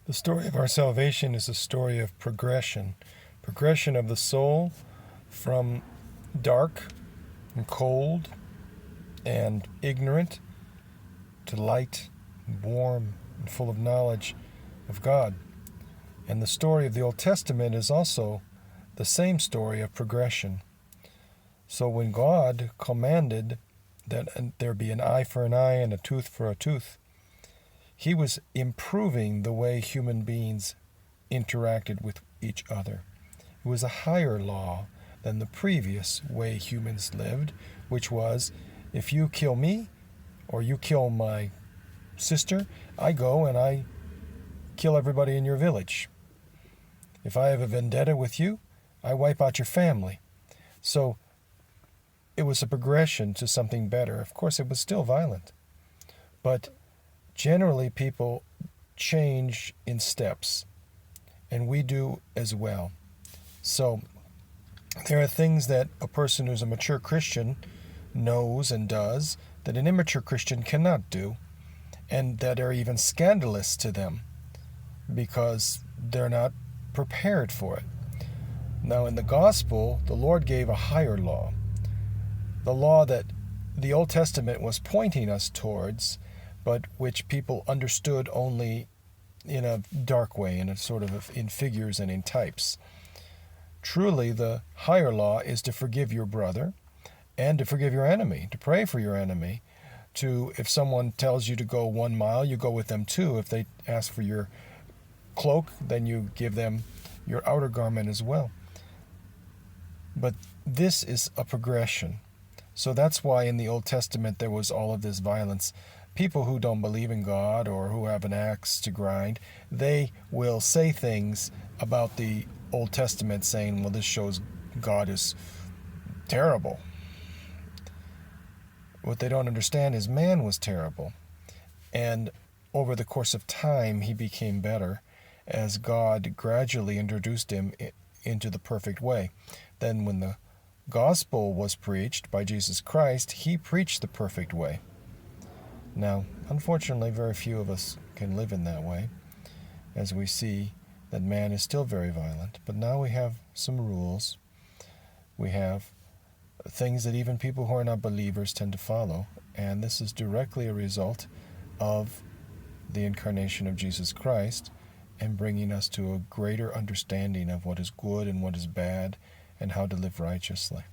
The story of our salvation is a story of progression. Progression of the soul from dark and cold and ignorant to light and warm and full of knowledge of God. And the story of the Old Testament is also the same story of progression. So when God commanded that there be an eye for an eye and a tooth for a tooth, he was improving the way human beings interacted with each other. It was a higher law than the previous way humans lived, which was, if you kill me or you kill my sister, I go and I kill everybody in your village. If I have a vendetta with you, I wipe out your family. So it was a progression to something better. Of course, it was still violent. But generally, people change in steps, and we do as well. So there are things that a person who's a mature Christian knows and does that an immature Christian cannot do, and that are even scandalous to them because they're not prepared for it. Now, in the gospel, the Lord gave a higher law, the law that the Old Testament was pointing us towards, but which people understood only in a dark way, in a sort of in figures and in types. Truly, the higher law is to forgive your brother and to forgive your enemy, to pray for your enemy, to, if someone tells you to go 1 mile, you go with them 2. If they ask for your cloak, then you give them your outer garment as well. But this is a progression. So that's why in the Old Testament there was all of this violence. People who don't believe in God or who have an axe to grind, they will say things about the Old Testament saying, well, this shows God is terrible. What they don't understand is man was terrible. And over the course of time, he became better as God gradually introduced him into the perfect way. Then when the gospel was preached by Jesus Christ, he preached the perfect way. Now, unfortunately, very few of us can live in that way, as we see that man is still very violent. But now we have some rules. We have things that even people who are not believers tend to follow, and this is directly a result of the incarnation of Jesus Christ and bringing us to a greater understanding of what is good and what is bad and how to live righteously.